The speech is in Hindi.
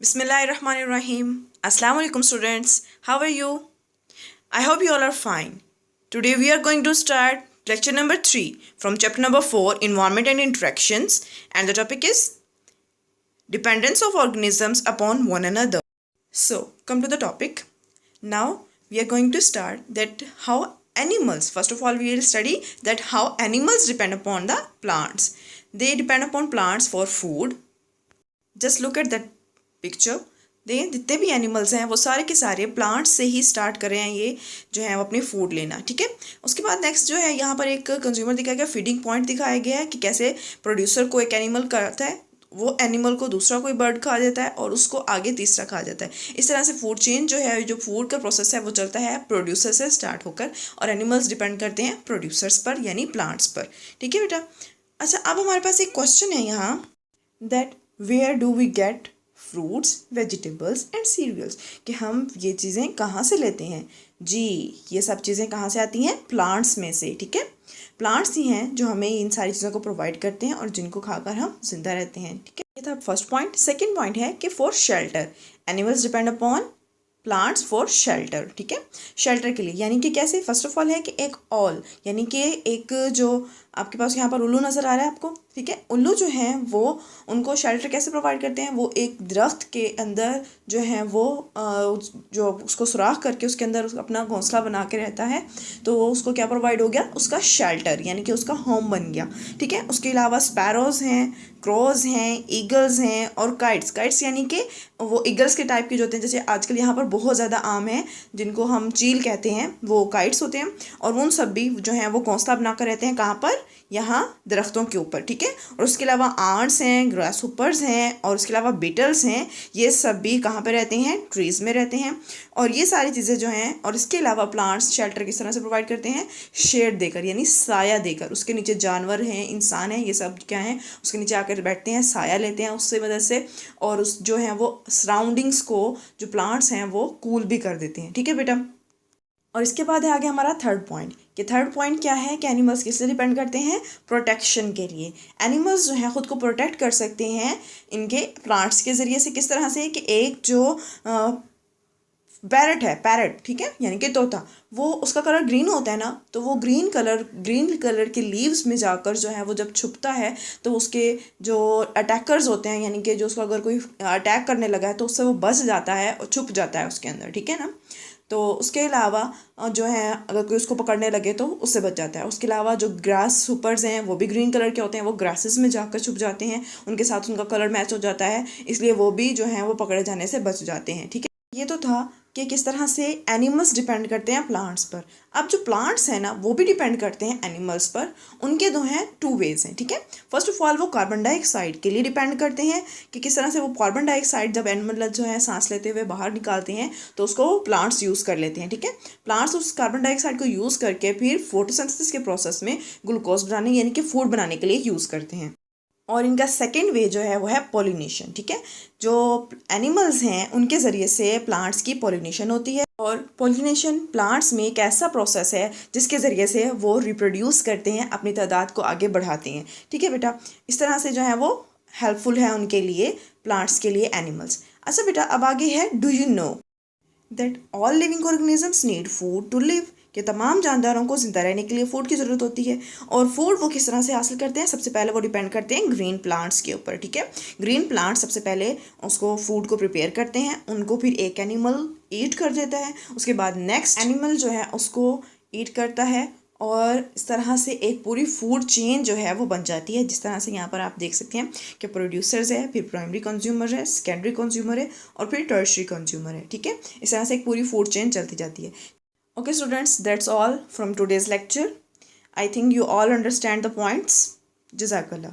Bismillahirrahmanirrahim. Assalamu alaikum students. How are you? I hope you all are fine. Today we are going to start lecture number 3 from chapter number 4, Environment and Interactions, and the topic is Dependence of Organisms upon One Another. So, come to the topic. Now we are going to start that how animals, first of all we will study that how animals depend upon the plants. They depend upon plants for food. Just look at that picture दे जितने भी एनिमल्स हैं वो सारे के सारे प्लांट्स से ही स्टार्ट कर रहे हैं ये जो है वो अपनी फूड लेना, ठीक है। उसके बाद नेक्स्ट जो है यहाँ पर एक कंज्यूमर दिखाया गया, फीडिंग पॉइंट दिखाया गया है कि कैसे प्रोड्यूसर को एक एनिमल करता है, वो एनिमल को दूसरा कोई बर्ड खा जाता है और उसको आगे तीसरा खा जाता है। इस तरह से फूड चेन जो है, जो फूड का प्रोसेस है वो चलता है प्रोड्यूसर से स्टार्ट होकर, और एनिमल्स डिपेंड करते हैं प्रोड्यूसर्स पर यानी प्लांट्स पर, ठीक है बेटा। अच्छा, अब हमारे पास एक क्वेश्चन है यहाँ that where do we get fruits, vegetables and cereals, कि हम ये चीज़ें कहाँ से लेते हैं जी। ये सब चीज़ें कहाँ से आती हैं? प्लांट्स में से, ठीक है। प्लांट्स ही हैं जो हमें इन सारी चीज़ों को प्रोवाइड करते हैं और जिनको खाकर हम जिंदा रहते हैं, ठीक है। ये था फर्स्ट पॉइंट। सेकंड पॉइंट है कि for shelter animals depend upon plants for shelter, ठीक है। शेल्टर के लिए यानी कि कैसे? फर्स्ट ऑफ ऑल है कि एक ऑल यानी कि एक जो आपके पास यहाँ पर उल्लू नज़र आ रहा है आपको, ठीक है। उल्लू जो हैं वो उनको शेल्टर कैसे प्रोवाइड करते हैं? वो एक दरख्त के अंदर जो है वो जो उसको सुराख करके उसके अंदर अपना घोंसला बना के रहता है, तो उसको क्या प्रोवाइड हो गया? उसका शेल्टर यानी कि उसका होम बन गया, ठीक है। उसके अलावा स्पैरोज़ हैं, क्रोज हैं, ईगल्स हैं और काइट्स। काइट्स यानी कि वो ईगल्स के टाइप के जो होते हैं, जैसे आजकल यहाँ पर बहुत ज़्यादा आम है जिनको हम चील कहते हैं, वो काइट्स होते हैं। और उन सब भी जो हैं वो घोंसला बनाकर रहते हैं कहाँ पर? यहाँ दरख्तों के ऊपर, ठीक है। और उसके अलावा आंट्स हैं, ग्रास हुपर्स हैं और उसके अलावा बीटल्स हैं, ये सब भी कहाँ पे रहते हैं? ट्रीज़ में रहते हैं। और ये सारी चीज़ें जो हैं, और इसके अलावा प्लांट्स शेल्टर किस तरह से प्रोवाइड करते हैं? शेड देकर यानी साया देकर। उसके नीचे जानवर हैं, इंसान हैं, ये सब क्या हैं? उसके नीचे आकर बैठते हैं, साया लेते हैं उससे मदद से, और उस जो है वो सराउंडिंग्स को जो प्लांट्स हैं वो कूल भी कर देते हैं, ठीक है बेटा। और इसके बाद है आगे हमारा थर्ड पॉइंट, कि थर्ड पॉइंट क्या है कि एनिमल्स किससे डिपेंड करते हैं? प्रोटेक्शन के लिए। एनिमल्स जो हैं ख़ुद को प्रोटेक्ट कर सकते हैं इनके प्लांट्स के ज़रिए से। किस तरह से? कि एक जो पैरट है, पैरट, ठीक है, यानी कि तोता, वो उसका कलर ग्रीन होता है ना, तो वो ग्रीन कलर के लीव्स में जाकर जो है वो जब छुपता है तो उसके जो अटैकर्स होते हैं, यानी कि जो उसको अगर कोई अटैक करने लगा है तो उससे वो बच जाता है और छुप जाता है उसके अंदर, ठीक है ना। तो उसके अलावा जो है अगर कोई उसको पकड़ने लगे तो उससे बच जाता है। उसके अलावा जो ग्रास हुपर्स हैं वो भी ग्रीन कलर के होते हैं, वो ग्रासेस में जाकर छुप जाते हैं, उनके साथ उनका कलर मैच हो जाता है, इसलिए वो भी जो है वो पकड़े जाने से बच जाते हैं, ठीक है। ये तो था कि किस तरह से एनिमल्स डिपेंड करते हैं प्लांट्स पर। अब जो प्लांट्स हैं ना वो भी डिपेंड करते हैं एनिमल्स पर। उनके दो हैं टू वेज हैं, ठीक है। फर्स्ट ऑफ ऑल वो कार्बन डाइऑक्साइड के लिए डिपेंड करते हैं कि किस तरह से वो कार्बन डाइऑक्साइड जब एनिमल जो है सांस लेते हुए बाहर निकालते हैं तो उसको प्लांट्स यूज़ कर लेते हैं, ठीक है। प्लांट्स उस कार्बन डाइऑक्साइड को यूज़ करके फिर फोटोसिंथेसिस के प्रोसेस में ग्लूकोज बनाने यानी कि फूड बनाने के लिए यूज़ करते हैं। और इनका सेकेंड वे जो है वो है पॉलिनेशन, ठीक है। जो एनिमल्स हैं उनके ज़रिए से प्लांट्स की पॉलिनेशन होती है, और पॉलिनेशन प्लांट्स में एक ऐसा प्रोसेस है जिसके ज़रिए से वो रिप्रोड्यूस करते हैं, अपनी तादाद को आगे बढ़ाते हैं, ठीक है बेटा। इस तरह से जो है वो हेल्पफुल है उनके लिए, प्लांट्स के लिए एनिमल्स। अच्छा बेटा, अब आगे है do you know that all living organisms need food to live, कि तमाम जानदारों को ज़िंदा रहने के लिए फ़ूड की ज़रूरत होती है। और फूड वो किस तरह से हासिल करते हैं? सबसे पहले वो डिपेंड करते हैं ग्रीन प्लांट्स के ऊपर, ठीक है। ग्रीन प्लांट्स सबसे पहले उसको फूड को प्रिपेयर करते हैं, उनको फिर एक एनिमल ईट कर देता है, उसके बाद नेक्स्ट एनिमल जो है उसको ईट करता है, और इस तरह से एक पूरी फूड चेन जो है वो बन जाती है। जिस तरह से यहाँ पर आप देख सकते हैं कि प्रोड्यूसर्स है, फिर प्राइमरी कंज्यूमर है, सेकेंडरी कंज्यूमर है और फिर टर्शरी कंज्यूमर है, ठीक है। इस तरह से एक पूरी फूड चेन चलती जाती है। Okay students, that's all from today's lecture. I think you all understand the points. Jazakallah.